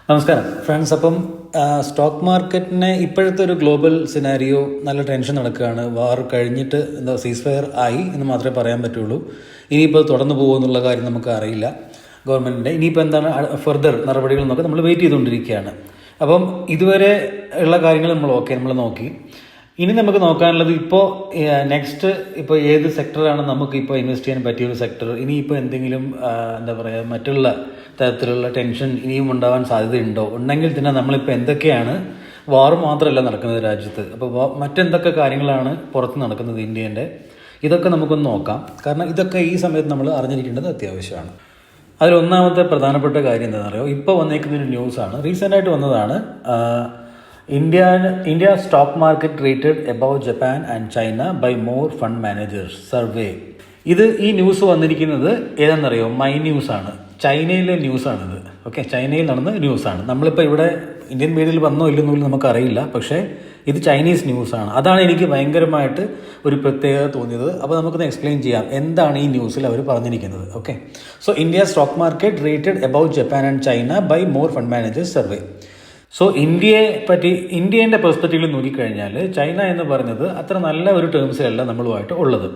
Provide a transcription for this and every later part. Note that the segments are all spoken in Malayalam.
നമസ്കാരം ഫ്രണ്ട്സ്. അപ്പം സ്റ്റോക്ക് മാർക്കറ്റിനെ ഇപ്പോഴത്തെ ഒരു ഗ്ലോബൽ സിനാരിയോ നല്ല ടെൻഷൻ നടക്കുകയാണ്. വാർ കഴിഞ്ഞിട്ട് സീസ് ഫയർ ആയി എന്ന് മാത്രമേ പറയാൻ പറ്റുള്ളൂ. ഇനിയിപ്പോൾ തുടർന്ന് പോകുമെന്നുള്ള കാര്യം നമുക്ക് അറിയില്ല ഗവൺമെൻറ്റിൻ്റെ. ഇനിയിപ്പോൾ എന്താണ് ഫർദർ നടപടികൾ എന്നൊക്കെ നമ്മൾ വെയിറ്റ് ചെയ്തുകൊണ്ടിരിക്കുകയാണ്. അപ്പം ഇതുവരെ ഉള്ള കാര്യങ്ങൾ നമ്മൾ നോക്കി. ഇനി നമുക്ക് നോക്കാനുള്ളത് ഇപ്പോൾ നെക്സ്റ്റ് ഇപ്പോൾ ഏത് സെക്ടറാണ് നമുക്കിപ്പോൾ ഇൻവെസ്റ്റ് ചെയ്യാൻ പറ്റിയൊരു സെക്ടർ. ഇനിയിപ്പോൾ എന്തെങ്കിലും മറ്റുള്ള തരത്തിലുള്ള ടെൻഷൻ ഇനിയും ഉണ്ടാവാൻ സാധ്യതയുണ്ടോ? ഉണ്ടെങ്കിൽ തന്നെ നമ്മളിപ്പോൾ എന്തൊക്കെയാണ്, വാർ മാത്രമല്ല നടക്കുന്നത് രാജ്യത്ത്, അപ്പോൾ മറ്റെന്തൊക്കെ കാര്യങ്ങളാണ് പുറത്ത് നടക്കുന്നത് ഇന്ത്യൻ്റെ, ഇതൊക്കെ നമുക്കൊന്ന് നോക്കാം. കാരണം ഇതൊക്കെ ഈ സമയത്ത് നമ്മൾ അറിഞ്ഞിരിക്കേണ്ടത് അത്യാവശ്യമാണ്. അതിലൊന്നാമത്തെ പ്രധാനപ്പെട്ട കാര്യം എന്താണെന്ന് അറിയോ? ഇപ്പോൾ വന്നേക്കുന്നൊരു ന്യൂസാണ്, റീസെൻ്റായിട്ട് വന്നതാണ്. India stock market rated above Japan and China by more fund managers survey. ഈ ന്യൂസ് വന്നിരിക്കുന്നത് ഏതാണെന്നറിയോ? മൈ ന്യൂസാണ്, ചൈനയിലെ ന്യൂസാണിത്. ഓക്കെ, ചൈനയിൽ നടന്ന ന്യൂസാണ്. നമ്മളിപ്പോൾ ഇവിടെ ഇന്ത്യൻ മീഡിയയിൽ വന്നോ ഇല്ലെന്നൊന്നും നമുക്കറിയില്ല, പക്ഷേ ഇത് ചൈനീസ് ന്യൂസാണ്. അതാണ് എനിക്ക് ഭയങ്കരമായിട്ട് ഒരു പ്രത്യേകത തോന്നിയത്. അപ്പോൾ നമുക്കൊന്ന് എക്സ്പ്ലെയിൻ ചെയ്യാം എന്താണ് ഈ ന്യൂസിൽ അവർ പറഞ്ഞിരിക്കുന്നത്. Okay, so India stock market rated above Japan and China by more fund managers survey. So ഇന്ത്യൻ്റെ പെർസ്പെക്റ്റീവിൽ നോക്കിക്കഴിഞ്ഞാൽ ചൈന എന്ന് പറയുന്നത് അത്ര നല്ല ഒരു ടേംസിലല്ല നമ്മളുമായിട്ട് ഉള്ളത്.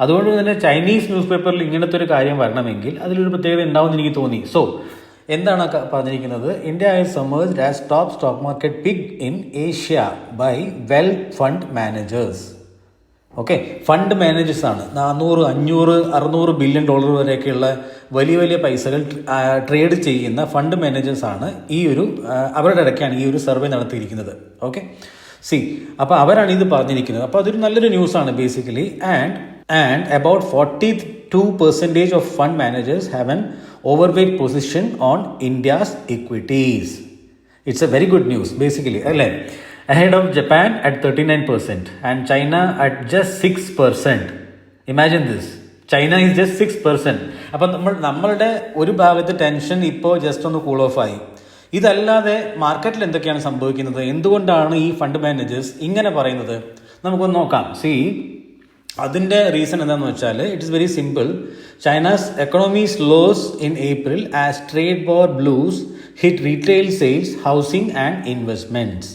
അതുകൊണ്ട് തന്നെ ചൈനീസ് ന്യൂസ് പേപ്പറിൽ ഇങ്ങനത്തെ ഒരു കാര്യം വരണമെങ്കിൽ അതിലൊരു പ്രത്യേകത ഉണ്ടാവുമെന്ന് എനിക്ക് തോന്നി. സോ എന്താണ് പറഞ്ഞിരിക്കുന്നത്? India has emerged as top stock market pick in Asia by wealth fund managers. Okay, fund managers ആണ്. 400, 500, 600 ബില്യൺ ഡോളർ വരെയൊക്കെയുള്ള വലിയ വലിയ പൈസകൾ ട്രേഡ് ചെയ്യുന്ന ഫണ്ട് മാനേജേഴ്സ് ആണ് അവരുടെ ഇടയ്ക്കാണ് ഈ ഒരു സർവേ നടത്തിയിരിക്കുന്നത്. ഓക്കെ, അപ്പോൾ അവരാണ് ഇത് പറഞ്ഞിരിക്കുന്നത്. അപ്പോൾ അതൊരു നല്ലൊരു ന്യൂസാണ് basically. And about 42% of fund managers have an overweight position on India's equities. It's a very good news basically, അല്ലേ? Ahead of Japan at 39% and China at just 6%. Imagine this. China is just 6%. അപ്പം നമ്മളുടെ ഒരു ഭാഗത്ത് ടെൻഷൻ ഇപ്പോൾ ജസ്റ്റ് ഒന്ന് കൂൾ ഓഫ് ആയി. ഇതല്ലാതെ മാർക്കറ്റിൽ എന്തൊക്കെയാണ് സംഭവിക്കുന്നത്? എന്തുകൊണ്ടാണ് ഈ ഫണ്ട് മാനേജേഴ്സ് ഇങ്ങനെ പറയുന്നത്? നമുക്കൊന്ന് നോക്കാം. അതിൻ്റെ റീസൺ എന്താണെന്ന് വെച്ചാൽ it is very simple. China's economy slows in April as trade war blues hit retail sales, housing and investments.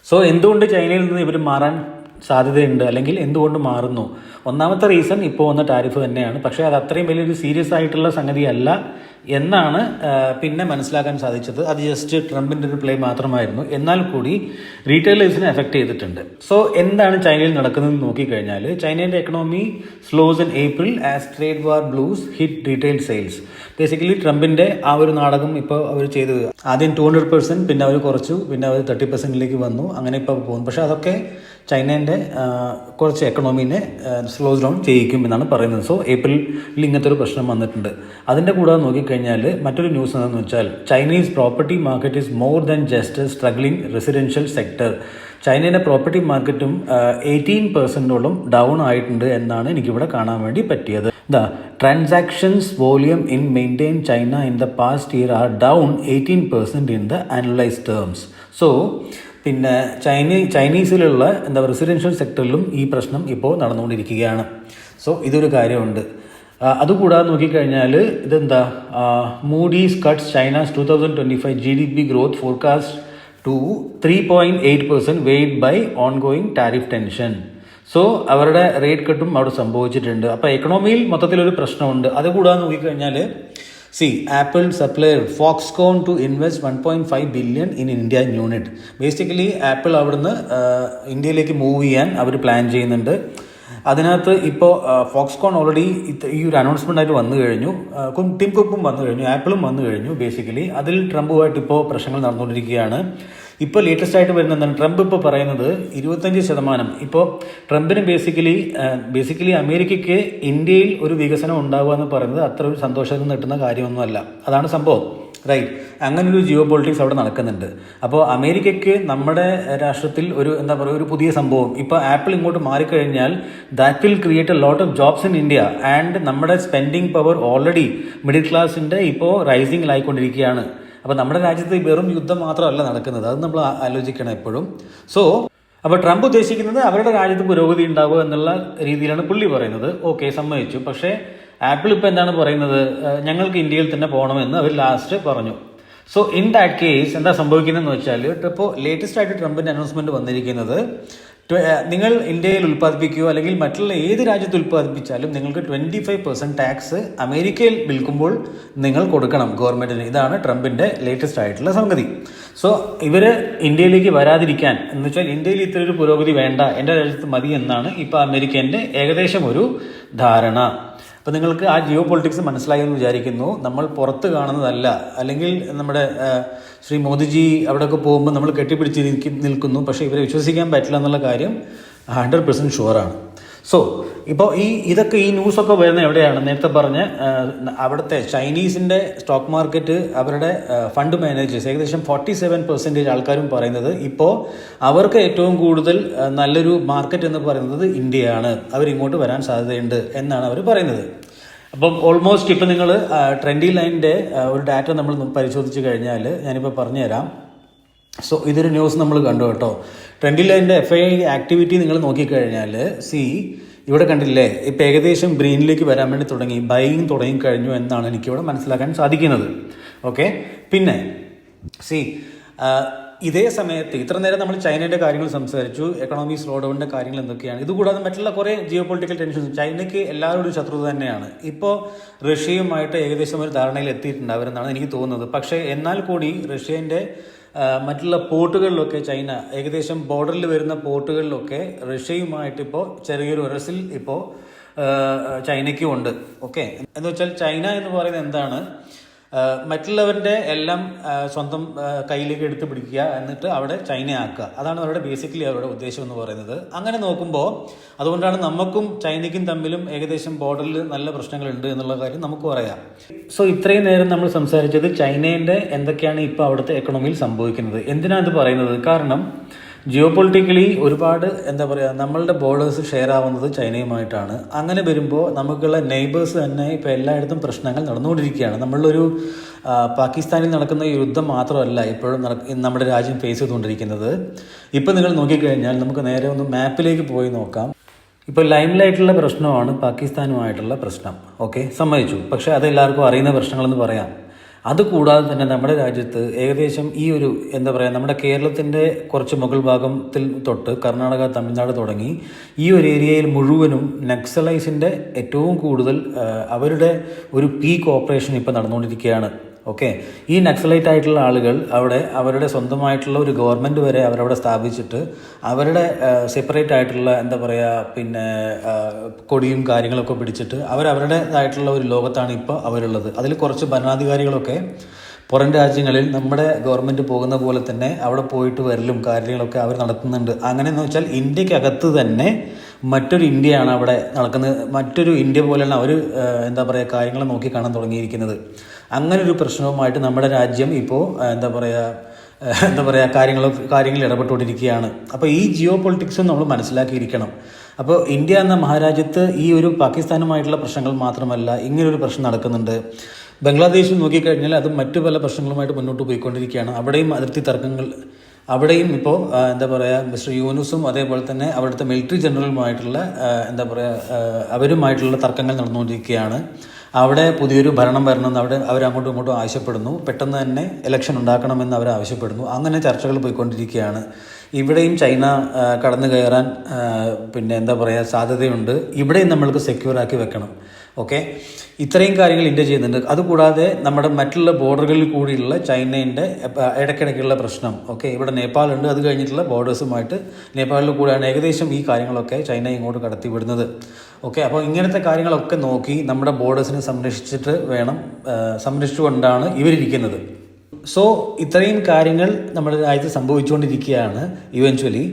So എന്തുകൊണ്ട് ചൈനയിൽ നിന്ന് ഇവർ മാറാൻ സാധ്യതയുണ്ട്, അല്ലെങ്കിൽ എന്തുകൊണ്ട് മാറുന്നു? ഒന്നാമത്തെ റീസൺ ഇപ്പോൾ വന്ന ടാരിഫ് തന്നെയാണ്. പക്ഷേ അത് അത്രയും വലിയൊരു സീരിയസ് ആയിട്ടുള്ള സംഗതിയല്ല എന്നാണ് പിന്നെ മനസ്സിലാക്കാൻ സാധിച്ചത്. അത് ജസ്റ്റ് ട്രംപിൻ്റെ ഒരു പ്ലേ മാത്രമായിരുന്നു. എന്നാൽ കൂടി റീറ്റെയിലേഴ്സിനെ എഫക്റ്റ് ചെയ്തിട്ടുണ്ട്. സോ എന്താണ് ചൈനയിൽ നടക്കുന്നതെന്ന് നോക്കിക്കഴിഞ്ഞാൽ ചൈനയുടെ economy slows in April as trade war blues hit retail sales. Basically ട്രംപിൻ്റെ ആ ഒരു നാടകം ഇപ്പോൾ അവർ ചെയ്തത്, ആദ്യം 200%, പിന്നെ അവർ കുറച്ചു, പിന്നെ അവർ 30%ലേക്ക് വന്നു, അങ്ങനെ ഇപ്പോൾ പോകുന്നു. പക്ഷേ അതൊക്കെ ചൈനേൻ്റെ കുറച്ച് എക്കണോമീനെ സ്ലോ ഡൗൺ ചെയ്യിക്കും എന്നാണ് പറയുന്നത്. സോ ഏപ്രിലിൽ ഇങ്ങനത്തെ ഒരു പ്രശ്നം വന്നിട്ടുണ്ട്. അതിൻ്റെ കൂടെ നോക്കിക്കഴിഞ്ഞാൽ മറ്റൊരു ന്യൂസ് എന്താണെന്ന് വെച്ചാൽ Chinese property market is more than just struggling residential sector. ചൈനയുടെ പ്രോപ്പർട്ടി മാർക്കറ്റും 18%ഓളം ഡൗൺ ആയിട്ടുണ്ട് എന്നാണ് എനിക്കിവിടെ കാണാൻ വേണ്ടി പറ്റിയത്. Transactions volume in maintain China in the past year R down 18% in the annualised terms. So പിന്നെ ചൈനീസിലുള്ള റെസിഡൻഷ്യൽ സെക്ടറിലും ഈ പ്രശ്നം ഇപ്പോൾ നടന്നുകൊണ്ടിരിക്കുകയാണ്. സോ ഇതൊരു കാര്യമുണ്ട്. അതുകൂടാതെ നോക്കിക്കഴിഞ്ഞാൽ Moody's cuts China's 2025 GDP growth forecast to 3.8% weighed by ongoing tariff tension. So അവരുടെ റേറ്റ് കട്ടും അവിടെ സംഭവിച്ചിട്ടുണ്ട്. അപ്പോൾ എക്കണോമിയിൽ മൊത്തത്തിലൊരു പ്രശ്നമുണ്ട്. അതുകൂടാതെ നോക്കിക്കഴിഞ്ഞാൽ Apple supplier Foxconn to invest 1.5 billion in India unit. Basically apple അവിടുന്ന് ഇന്ത്യയിലേക്ക് മൂവ് ചെയ്യാൻ അവർ പ്ലാൻ ചെയ്യുന്നുണ്ട്. അതിനകത്ത് ഇപ്പോൾ ഫോക്സ്കോൺ ഓൾറെഡി ഈ ഒരു അനൗൺസ്മെൻ്റ് ആയിട്ട് വന്നു കഴിഞ്ഞു. ടിം കുക്കും വന്നു കഴിഞ്ഞു, ആപ്പിളും വന്നു കഴിഞ്ഞു. ബേസിക്കലി അതിൽ ട്രംപുമായിട്ട് ഇപ്പോൾ പ്രശ്നങ്ങൾ നടന്നുകൊണ്ടിരിക്കുകയാണ്. ഇപ്പോൾ ലേറ്റസ്റ്റ് ആയിട്ട് വരുന്ന എന്താണ്, ട്രംപ് ഇപ്പോൾ പറയുന്നത് 25%. ഇപ്പോൾ ട്രംപിന് ബേസിക്കലി അമേരിക്കയ്ക്ക് ഇന്ത്യയിൽ ഒരു വികസനം ഉണ്ടാവുക എന്ന് പറയുന്നത് അത്ര ഒരു സന്തോഷം കിട്ടുന്ന കാര്യമൊന്നുമല്ല. അതാണ് സംഭവം, റൈറ്റ്? അങ്ങനൊരു ജിയോ പൊളിറ്റിക്സ് അവിടെ നടക്കുന്നുണ്ട്. അപ്പോൾ അമേരിക്കയ്ക്ക് നമ്മുടെ രാഷ്ട്രത്തിൽ ഒരു പുതിയ സംഭവം ഇപ്പോൾ ആപ്പിൾ ഇങ്ങോട്ട് മാറിക്കഴിഞ്ഞാൽ that will create a lot of jobs in India. And നമ്മുടെ സ്പെൻഡിങ് പവർ ഓൾറെഡി മിഡിൽ ക്ലാസിൻ്റെ ഇപ്പോൾ റൈസിങ്ങിലായിക്കൊണ്ടിരിക്കുകയാണ്. അപ്പോൾ നമ്മുടെ രാജ്യത്ത് വെറും യുദ്ധം മാത്രമല്ല നടക്കുന്നത്, അത് നമ്മൾ ആലോചിക്കണം എപ്പോഴും. അപ്പോൾ ട്രംപ് ഉദ്ദേശിക്കുന്നത് അവരുടെ രാജ്യത്ത് പുരോഗതി ഉണ്ടാവുക എന്നുള്ള രീതിയിലാണ് പുള്ളി പറയുന്നത്. ഓക്കെ, സമ്മതിച്ചു. പക്ഷേ ആപ്പിൾ ഇപ്പോൾ എന്താണ് പറയുന്നത്? ഞങ്ങൾക്ക് ഇന്ത്യയിൽ തന്നെ പോകണമെന്ന് അവർ ലാസ്റ്റ് പറഞ്ഞു. സോ ഇൻ ദാറ്റ് കേസ് എന്താ സംഭവിക്കുന്നതെന്ന് വെച്ചാൽ ഇപ്പോൾ ലേറ്റസ്റ്റ് ആയിട്ട് ട്രംപിൻ്റെ അനൗൺസ്മെൻറ്റ് വന്നിരിക്കുന്നത് നിങ്ങൾ ഇന്ത്യയിൽ ഉൽപ്പാദിപ്പിക്കുകയോ അല്ലെങ്കിൽ മറ്റുള്ള ഏത് രാജ്യത്ത് ഉൽപ്പാദിപ്പിച്ചാലും നിങ്ങൾക്ക് 25% ടാക്സ് അമേരിക്കയിൽ വിൽക്കുമ്പോൾ നിങ്ങൾ കൊടുക്കണം ഗവൺമെൻറ്റിന്. ഇതാണ് ട്രംപിൻ്റെ ലേറ്റസ്റ്റ് ആയിട്ടുള്ള സംഗതി. സോ ഇവർ ഇന്ത്യയിലേക്ക് വരാതിരിക്കാൻ എന്ന് വെച്ചാൽ ഇന്ത്യയിൽ ഇത്ര ഒരു പുരോഗതി വേണ്ട, എൻ്റെ രാജ്യത്ത് മതി എന്നാണ് ഇപ്പോൾ അമേരിക്കൻ്റെ ഏകദേശം ഒരു ധാരണ. അപ്പോൾ നിങ്ങൾക്ക് ആ ജിയോ പൊളിറ്റിക്സ് മനസ്സിലായി എന്ന് വിചാരിക്കുന്നു. നമ്മൾ പുറത്ത് കാണുന്നതല്ല, അല്ലെങ്കിൽ നമ്മുടെ ശ്രീ മോദിജി അവിടെയൊക്കെ പോകുമ്പോൾ നമ്മൾ കെട്ടിപ്പിടിച്ച് നിൽക്കുന്നു, പക്ഷേ ഇവരെ വിശ്വസിക്കാൻ പറ്റില്ല എന്നുള്ള കാര്യം 100% ഷുവറാണ്. സോ ഇപ്പോൾ ഇതൊക്കെ ഈ ന്യൂസൊക്കെ വരുന്നത് എവിടെയാണ്? നേരത്തെ പറഞ്ഞ അവിടുത്തെ ചൈനീസിൻ്റെ സ്റ്റോക്ക് മാർക്കറ്റ്, അവരുടെ ഫണ്ട് മാനേജേഴ്സ് ഏകദേശം 47% ആൾക്കാരും പറയുന്നത് ഇപ്പോൾ അവർക്ക് ഏറ്റവും കൂടുതൽ നല്ലൊരു മാർക്കറ്റ് എന്ന് പറയുന്നത് ഇന്ത്യയാണ്, അവരിങ്ങോട്ട് വരാൻ സാധ്യതയുണ്ട് എന്നാണ് അവർ പറയുന്നത്. അപ്പം ഓൾമോസ്റ്റ് ഇപ്പം നിങ്ങൾ ട്രെൻഡി ലൈനിൻ്റെ ഒരു ഡാറ്റ നമ്മൾ പരിശോധിച്ച് കഴിഞ്ഞാൽ ഞാനിപ്പോൾ പറഞ്ഞുതരാം. സോ ഇതൊരു ന്യൂസ് നമ്മൾ കണ്ടു കേട്ടോ. ട്രെൻഡി ലൈനിൻ്റെ FII ആക്ടിവിറ്റി നിങ്ങൾ നോക്കിക്കഴിഞ്ഞാൽ ഇവിടെ കണ്ടില്ലേ, ഇപ്പം ഏകദേശം ഗ്രീനിലേക്ക് വരാൻ വേണ്ടി ബൈയിങ് തുടങ്ങിക്കഴിഞ്ഞു എന്നാണ് എനിക്കിവിടെ മനസ്സിലാക്കാൻ സാധിക്കുന്നത്. ഓക്കെ, പിന്നെ ഇതേ സമയത്ത് ഇത്ര നേരം നമ്മൾ ചൈനയുടെ കാര്യങ്ങൾ സംസാരിച്ചു, എക്കണോമി സ്ലോ ഡൗണിൻ്റെ കാര്യങ്ങൾ എന്തൊക്കെയാണ്. ഇതുകൂടാതെ മറ്റുള്ള കുറേ ജിയോ പൊളിറ്റിക്കൽ ടെൻഷൻസ്. ചൈനയ്ക്ക് എല്ലാവരോടും ശത്രുത തന്നെയാണ്. ഇപ്പോൾ റഷ്യയുമായിട്ട് ഏകദേശം ഒരു ധാരണയിൽ എത്തിയിട്ടുണ്ട് അവരെന്നാണ് എനിക്ക് തോന്നുന്നത്. പക്ഷേ എന്നാൽ കൂടി റഷ്യൻ്റെ മറ്റുള്ള പോർട്ടുകളിലൊക്കെ ചൈന ഏകദേശം ബോർഡറിൽ വരുന്ന പോർട്ടുകളിലൊക്കെ റഷ്യയുമായിട്ട് ഇപ്പോൾ ചെറിയൊരു ഉരസിൽ ഇപ്പോൾ ചൈനയ്ക്കും ഉണ്ട്. ഓക്കെ, എന്ന് വെച്ചാൽ ചൈന എന്ന് പറയുന്നത് എന്താണ്? മറ്റുള്ളവരുടെ എല്ലാം സ്വന്തം കയ്യിലേക്ക് എടുത്ത് പിടിക്കുക, എന്നിട്ട് അവിടെ ചൈനയാക്കുക. അതാണ് അവരുടെ ബേസിക്കലി അവരുടെ ഉദ്ദേശം എന്ന് പറയുന്നത്. അങ്ങനെ നോക്കുമ്പോൾ അതുകൊണ്ടാണ് നമുക്കും ചൈനയ്ക്കും തമ്മിലും ഏകദേശം ബോർഡറിൽ നല്ല പ്രശ്നങ്ങളുണ്ട് എന്നുള്ള കാര്യം നമുക്ക് പറയാം. സോ ഇത്രയും നേരം നമ്മൾ സംസാരിച്ചത് ചൈനയുടെ എന്തൊക്കെയാണ് ഇപ്പോൾ അവിടുത്തെ എക്കണോമിയിൽ സംഭവിക്കുന്നത്. എന്തിനാണ് ഇത് പറയുന്നത്? കാരണം ജിയോ പൊളിറ്റിക്കലി ഒരുപാട് എന്താ പറയുക, നമ്മളുടെ ബോർഡേഴ്സ് ഷെയർ ആവുന്നത് ചൈനയുമായിട്ടാണ്. അങ്ങനെ വരുമ്പോൾ നമുക്കുള്ള നെയ്ബേഴ്സ് തന്നെ ഇപ്പോൾ എല്ലായിടത്തും പ്രശ്നങ്ങൾ നടന്നുകൊണ്ടിരിക്കുകയാണ്. നമ്മളൊരു പാകിസ്ഥാനിൽ നടക്കുന്ന യുദ്ധം മാത്രമല്ല ഇപ്പോഴും നമ്മുടെ രാജ്യം ഫേസ് ചെയ്തുകൊണ്ടിരിക്കുന്നത്. ഇപ്പോൾ നിങ്ങൾ നോക്കിക്കഴിഞ്ഞാൽ നമുക്ക് നേരെ ഒന്ന് മാപ്പിലേക്ക് പോയി നോക്കാം. ഇപ്പോൾ ലൈം ലൈറ്റുള്ള പ്രശ്നമാണ് പാകിസ്ഥാനുമായിട്ടുള്ള പ്രശ്നം. ഓക്കെ, സമ്മതിച്ചു. പക്ഷേ അത് എല്ലാവർക്കും അറിയുന്ന പ്രശ്നങ്ങളെന്ന് പറയാം. അതുകൂടാതെ തന്നെ നമ്മുടെ രാജ്യത്ത് ഏകദേശം ഈ ഒരു എന്താ പറയുക, നമ്മുടെ കേരളത്തിൻ്റെ കുറച്ച് മുകൾ ഭാഗത്തിൽ തൊട്ട് കർണാടക, തമിഴ്നാട് തുടങ്ങി ഈ ഒരു ഏരിയയിൽ മുഴുവനും നക്സലൈസിൻ്റെ ഏറ്റവും കൂടുതൽ അവരുടെ ഒരു പീക്ക് ഓപ്പറേഷൻ ഇപ്പോൾ നടന്നുകൊണ്ടിരിക്കുകയാണ്. ഓക്കെ, ഈ നക്സലൈറ്റ് ആയിട്ടുള്ള ആളുകൾ അവിടെ അവരുടെ സ്വന്തമായിട്ടുള്ള ഒരു ഗവൺമെൻറ് വരെ അവരവിടെ സ്ഥാപിച്ചിട്ട് അവരുടെ സെപ്പറേറ്റ് ആയിട്ടുള്ള എന്താ പറയുക, പിന്നെ കൊടിയും കാര്യങ്ങളൊക്കെ പിടിച്ചിട്ട് അവരവരുടേതായിട്ടുള്ള ഒരു ലോകത്താണ് ഇപ്പോൾ അവരുള്ളത്. അതിൽ കുറച്ച് ഭരണാധികാരികളൊക്കെ പുറം രാജ്യങ്ങളിൽ നമ്മുടെ ഗവൺമെൻറ് പോകുന്ന പോലെ തന്നെ അവിടെ പോയിട്ട് വരലും കാര്യങ്ങളൊക്കെ അവർ നടത്തുന്നുണ്ട്. അങ്ങനെയെന്ന് വെച്ചാൽ ഇന്ത്യക്കകത്ത് തന്നെ മറ്റൊരു ഇന്ത്യയാണ് അവിടെ നടക്കുന്നത്. മറ്റൊരു ഇന്ത്യ പോലെയാണ് അവർ എന്താ പറയുക കാര്യങ്ങൾ നോക്കി കാണാൻ തുടങ്ങിയിരിക്കുന്നത്. അങ്ങനൊരു പ്രശ്നവുമായിട്ട് നമ്മുടെ രാജ്യം ഇപ്പോൾ എന്താ പറയുക കാര്യങ്ങളിൽ ഇടപെട്ടുകൊണ്ടിരിക്കുകയാണ്. അപ്പോൾ ഈ ജിയോ പൊളിറ്റിക്സും നമ്മൾ മനസ്സിലാക്കിയിരിക്കണം. അപ്പോൾ ഇന്ത്യ എന്ന മഹാരാജ്യത്ത് ഈ ഒരു പാകിസ്ഥാനുമായിട്ടുള്ള പ്രശ്നങ്ങൾ മാത്രമല്ല, ഇങ്ങനൊരു പ്രശ്നം നടക്കുന്നുണ്ട്. ബംഗ്ലാദേശിൽ നോക്കിക്കഴിഞ്ഞാൽ അത് മറ്റു പല പ്രശ്നങ്ങളുമായിട്ട് മുന്നോട്ട് പോയിക്കൊണ്ടിരിക്കുകയാണ്. അവിടെയും അതിർത്തി തർക്കങ്ങൾ, അവിടെയും ഇപ്പോൾ എന്താ പറയുക മിസ്റ്റർ യൂനുസും അതേപോലെ തന്നെ അവിടുത്തെ മിലിറ്ററി ജനറലുമായിട്ടുള്ള എന്താ പറയുക അവരുമായിട്ടുള്ള തർക്കങ്ങൾ നടന്നുകൊണ്ടിരിക്കുകയാണ്. അവിടെ പുതിയൊരു ഭരണം വരണമെന്ന് അവരങ്ങോട്ടും ഇങ്ങോട്ടും ആവശ്യപ്പെടുന്നു. പെട്ടെന്ന് തന്നെ ഇലക്ഷൻ ഉണ്ടാക്കണമെന്ന് അവർ ആവശ്യപ്പെടുന്നു. അങ്ങനെ ചർച്ചകൾ പോയിക്കൊണ്ടിരിക്കുകയാണ്. ഇവിടെയും ചൈന കടന്നു കയറാൻ പിന്നെ എന്താ പറയുക സാധ്യതയുണ്ട്. ഇവിടെയും നമ്മൾക്ക് സെക്യൂറാക്കി വെക്കണം. ഓക്കെ, ഇത്രയും കാര്യങ്ങൾ ഇന്ത്യ ചെയ്യുന്നുണ്ട്. അതുകൂടാതെ നമ്മുടെ മറ്റുള്ള ബോർഡറുകളിൽ കൂടിയുള്ള ചൈനയുടെ ഇടയ്ക്കിടയ്ക്കുള്ള പ്രശ്നം. ഓക്കെ, ഇവിടെ നേപ്പാളുണ്ട്. അത് കഴിഞ്ഞിട്ടുള്ള ബോർഡേഴ്സുമായിട്ട് നേപ്പാളിൽ കൂടെയാണ് ഏകദേശം ഈ കാര്യങ്ങളൊക്കെ ചൈന ഇങ്ങോട്ട് കടത്തിവിടുന്നത്. ഓക്കെ, അപ്പോൾ ഇങ്ങനത്തെ കാര്യങ്ങളൊക്കെ നോക്കി നമ്മുടെ ബോർഡേഴ്സിനെ സംരക്ഷിച്ചുകൊണ്ടാണ് ഇവരിയ്ക്കുന്നത്. സോ ഇത്രയും കാര്യങ്ങൾ നമ്മുടെ രാജ്യത്ത് സംഭവിച്ചുകൊണ്ടിരിക്കുകയാണ് ഇവൻച്വലി.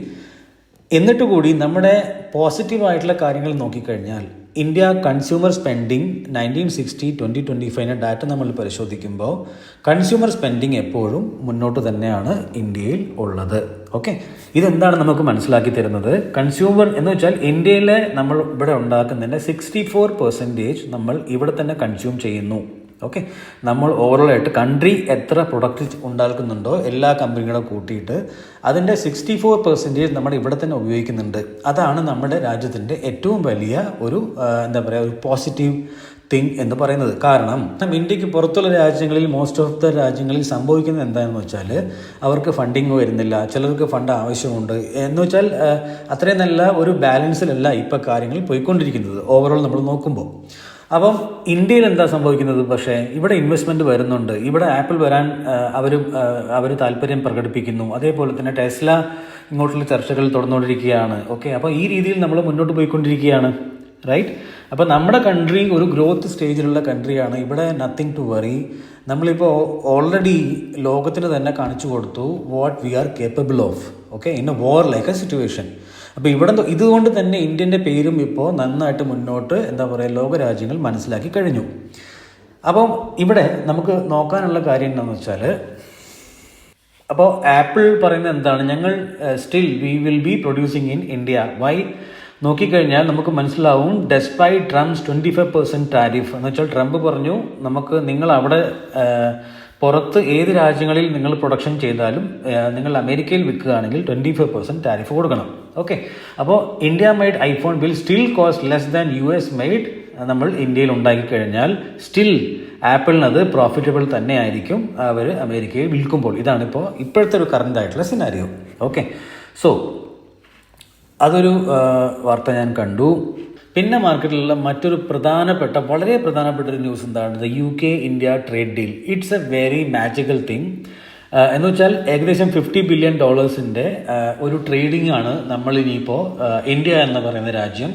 എന്നിട്ട് കൂടി നമ്മുടെ പോസിറ്റീവായിട്ടുള്ള കാര്യങ്ങൾ നോക്കിക്കഴിഞ്ഞാൽ ഇന്ത്യ കൺസ്യൂമർ സ്പെൻഡിങ് 1960-2025 ഡാറ്റ നമ്മൾ പരിശോധിക്കുമ്പോൾ കൺസ്യൂമർ സ്പെൻഡിങ് എപ്പോഴും മുന്നോട്ട് തന്നെയാണ് ഇന്ത്യയിൽ ഉള്ളത്. ഓക്കെ, ഇതെന്താണ് നമുക്ക് മനസ്സിലാക്കി തരുന്നത്? കൺസ്യൂമർ എന്ന് വെച്ചാൽ ഇന്ത്യയിലെ നമ്മൾ ഇവിടെ ഉണ്ടാക്കുന്നതിൻ്റെ 64% നമ്മൾ ഇവിടെ തന്നെ കൺസ്യൂം ചെയ്യുന്നു. ഓക്കെ, നമ്മൾ ഓവറോളായിട്ട് കൺട്രി എത്ര പ്രൊഡക്റ്റ് ഉണ്ടാക്കുന്നുണ്ടോ എല്ലാ കമ്പനികളും കൂട്ടിയിട്ട് അതിൻ്റെ 64% നമ്മൾ ഇവിടെ തന്നെ ഉപയോഗിക്കുന്നുണ്ട്. അതാണ് നമ്മുടെ രാജ്യത്തിൻ്റെ ഏറ്റവും വലിയ ഒരു എന്താ പറയുക ഒരു പോസിറ്റീവ് തിങ് എന്ന് പറയുന്നത്. കാരണം ഇന്ത്യക്ക് പുറത്തുള്ള രാജ്യങ്ങളിൽ മോസ്റ്റ് ഓഫ് ദ രാജ്യങ്ങളിൽ സംഭവിക്കുന്നത് എന്താണെന്ന് വെച്ചാൽ അവർക്ക് ഫണ്ടിങ് വരുന്നില്ല, ചിലർക്ക് ഫണ്ട് ആവശ്യമുണ്ട് എന്ന് വെച്ചാൽ അത്രയും നല്ല ഒരു ബാലൻസിലല്ല ഇപ്പോൾ കാര്യങ്ങൾ പോയിക്കൊണ്ടിരിക്കുന്നത് ഓവറോൾ നമ്മൾ നോക്കുമ്പോൾ. അപ്പം ഇന്ത്യയിൽ എന്താ സംഭവിക്കുന്നത്? പക്ഷേ ഇവിടെ ഇൻവെസ്റ്റ്മെൻറ്റ് വരുന്നുണ്ട്, ഇവിടെ ആപ്പിൾ വരാൻ അവർ താല്പര്യം പ്രകടിപ്പിക്കുന്നു, അതേപോലെ തന്നെ ടെസ്ല ഇങ്ങോട്ടുള്ള ചർച്ചകൾ തുടർന്നുകൊണ്ടിരിക്കുകയാണ്. ഓക്കെ, അപ്പോൾ ഈ രീതിയിൽ നമ്മൾ മുന്നോട്ട് പോയിക്കൊണ്ടിരിക്കുകയാണ്, റൈറ്റ്? അപ്പോൾ നമ്മുടെ കൺട്രി ഒരു ഗ്രോത്ത് സ്റ്റേജിലുള്ള കൺട്രിയാണ്. ഇവിടെ നത്തിങ് ടു വറി. നമ്മളിപ്പോൾ ഓൾറെഡി ലോകത്തിന് തന്നെ കാണിച്ചു കൊടുത്തു what we R capable of, okay, in a war like A situation. അപ്പോൾ ഇവിടെ ഇതുകൊണ്ട് തന്നെ ഇന്ത്യൻ്റെ പേരും ഇപ്പോൾ നന്നായിട്ട് മുന്നോട്ട് ലോകരാജ്യങ്ങൾ മനസ്സിലാക്കി കഴിഞ്ഞു. അപ്പം ഇവിടെ നമുക്ക് നോക്കാനുള്ള കാര്യം എന്താണെന്ന് വെച്ചാൽ, അപ്പോൾ ആപ്പിൾ പറയുന്നത് എന്താണ്? ഞങ്ങൾ still we will be producing in India. Why നോക്കിക്കഴിഞ്ഞാൽ നമുക്ക് മനസ്സിലാവും, ഡെസ്പൈറ്റ് ട്രംപ്സ് 25% ടാരിഫ് എന്ന് വെച്ചാൽ ട്രംപ് പറഞ്ഞു നിങ്ങൾ അവിടെ പുറത്ത് ഏത് രാജ്യങ്ങളിൽ നിങ്ങൾ പ്രൊഡക്ഷൻ ചെയ്താലും നിങ്ങൾ അമേരിക്കയിൽ വിൽക്കുകയാണെങ്കിൽ 25% ടാരിഫ് കൊടുക്കണം. ഓക്കെ, അപ്പോൾ India made iPhone will still cost less than US made നമ്മൾ ഇന്ത്യയിൽ ഉണ്ടാക്കിക്കഴിഞ്ഞാൽ സ്റ്റിൽ ആപ്പിളിനത് പ്രോഫിറ്റബിൾ തന്നെ ആയിരിക്കും അവർ അമേരിക്കയിൽ വിൽക്കുമ്പോൾ. ഇതാണിപ്പോൾ ഇപ്പോഴത്തെ ഒരു കറണ്ട് ആയിട്ടുള്ള സിനാരിയോ. ഓക്കെ, സോ അതൊരു വാർത്ത ഞാൻ കണ്ടു. പിന്നെ മാർക്കറ്റിലുള്ള മറ്റൊരു വളരെ പ്രധാനപ്പെട്ട ഒരു ന്യൂസ് എന്താണ്? UK India trade deal. It's a very magical thing. എന്ന് വെച്ചാൽ ഏകദേശം $50 ബില്യൺ ഒരു ട്രേഡിംഗ് ആണ് നമ്മൾ ഇനിയിപ്പോൾ ഇന്ത്യ എന്ന് പറയുന്ന രാജ്യം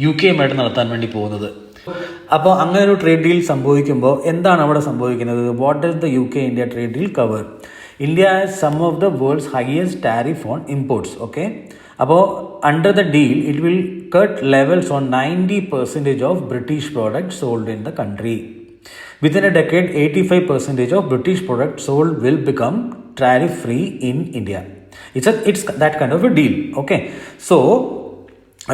UK-യുമായിട്ട് നടത്താൻ വേണ്ടി പോകുന്നത്. അപ്പോൾ അങ്ങനെ ഒരു ട്രേഡ് ഡീൽ സംഭവിക്കുമ്പോൾ എന്താണ് അവിടെ സംഭവിക്കുന്നത്? What does the UK India trade deal cover? India has some of the world's highest tariff on imports. Okay, അപ്പോൾ under the deal, it will cut levels on 90% of British products sold in the country. Within a decade, 85% of British products sold will become tariff-free in India. It's that kind of a deal. Okay, so